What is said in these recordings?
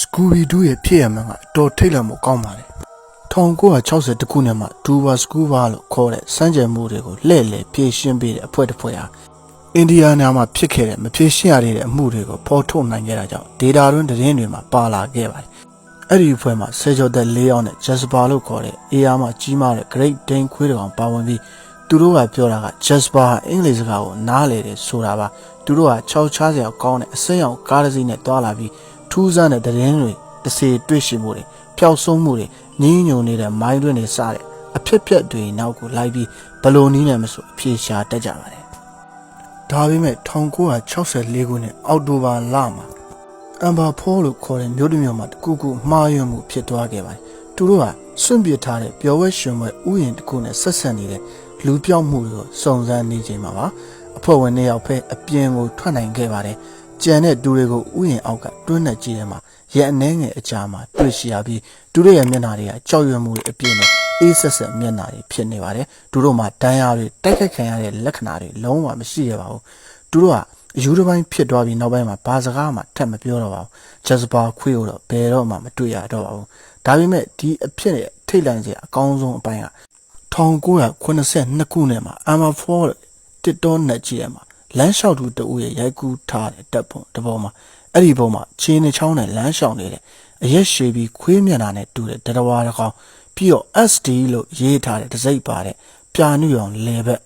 Scooby-Doo ရဲ့ဖြစ်ရမှန်ကတော်ထိတ်လန့်မှုကောင်းပါတယ်1960ခုနှစ်မှာ Duba Scuba လို့ခေါ်တဲ့စမ်းကြယ်မှုတွေကိုလှည့်လည်ဖြည့်ရှင်းပေးတဲ့အဖွဲ့တစ်ဖွဲ့ဟာအိန္ဒိယနာမှာဖြစ်ခဲ့တဲ့မဖြည့်ရှင်းရတဲ့အမှုတွေကိုဖော်ထုတ်နိုင်ခဲ့တာကြောင့်ဒေတာတွင်းသတင်းတွေမှာပါလာခဲ့ပါတယ်။အဲ့ဒီအဖွဲ့မှာဆယ်ကျော်သက်၄ယောက်နဲ့ Jasper လို့ခေါ်တဲ့အေးအားမှကြီးမားတဲ့ Great Dane ခွေးတစ်ကောင်ပါဝင်ပြီးသူတို့ကပြောတာက Jasper ဟာအင်္ဂလိပ်စကားကိုနားလည်တယ်ဆိုတာပါသူတို့က6ချားစရာကောင်းတဲ့အစိမ်းရောင်ကားတစ်စီးနဲ့တွာလာပြီးထူးဆန်းတဲ့သတင်းတွေတစ်စီတွေ့ရှိမှုတွေပျောက်ဆုံးမှုတွေညင်းညုံနေတဲ့မိုင်းတွင်းတွေစတဲ့အဖြစ်ပြက်တွေနောက်ကိုလိုက်ပြီးဘလိုနည်းနဲ့မဆိုအပြေရှာတက်ကြပါတယ်ဒါပေမဲ့1964ခုနှစ်အောက်တိုဘာလမှာအမ်ဘာဖောလို့ခေါ်တဲ့မြို့တစ်မြို့မှာတကူကူမှားယွင်းမှုဖြစ်သွားခဲ့ပါတယ်သူတို့ကစွန့်ပစ်ထားတဲ့ပျော်ဝဲရှင်ဝဲဥယျာဉ်တစ်ခုနဲ့ဆက်ဆက်နေတဲ့လူပြောက်မှုတွေကိုစုံစမ်းနေချိန်မှာပါအဖွဲ့ဝင်2ယောက်ဖက်အပြင်ကိုထွက်နိုင်ခဲ့ပါတယ်ကြံတဲ့သူတွေကိုဥယျာဉ်အောက်ကတွန်းနဲ့ကြည့်တယ်မှာရဲ့အနှဲငယ်အကြာမှာတွေ့ရှိရပြီးသူတို့ရဲ့မျက်နှာတွေကကြောက်ရွံ့မှုတွေအပြည့်နဲ့အေးဆက်ဆက်မျက်နှာတွေဖြစ်နေပါတယ်သူတို့မှာဒဏ်ရာတွေတိုက်ခိုက်ခံရတဲ့လက္ခဏာတွေလုံးဝမရှိရပါဘူးသူတို့ကအယူတစ်ပိုင်းဖြစ်သွားပြီးနောက်ပိုင်းမှာဘာစကားမှထပ်မပြောတော့ပါဘူးဂျက်စပါခွေးကိုတော့ဘယ်တော့မှမတွေ့ရတော့ပါဘူးဒါပေမဲ့ဒီအဖြစ်နဲ့ထိတ်လန့်စရာအကောင်းဆုံးအပိုင်းက1982ခုနှစ်မှာအမ်ဘာဖောတစ်တော်နဲ့ကြည့်ရမှာလမ်းလျှောက်သူတဦးရဲ့ရိုက်ကူးထားတဲ့တပ်ပုံတစ်ပုံမှာအဲ့ဒီပုံမှာခြေနှချောင်းနဲ့လမ်းလျှောက်နေတဲ့အရက်ရှည်ပြီးခွေးမျက်နှာနဲ့တူတဲ့တရဝါတစ်ကောင်ပြီးတော့ SD လို့ရေးထားတဲ့တစိမ့်ပါတဲ့ပြာနုရောင်လေဘက်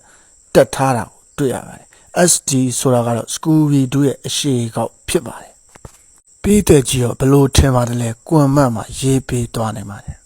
တက်ထားတာကိုတွေ့ရပါတယ် SD ဆိုတာကတော့ Scooby-Doo ရဲ့အရှိကောက်ဖြစ်ပါတယ်ပြီးတဲ့ကြီးတော့ဘလို့ထင်ပါတယ်လဲကွန်မန့်မှာရေးပေးသွားနိုင်ပါတယ်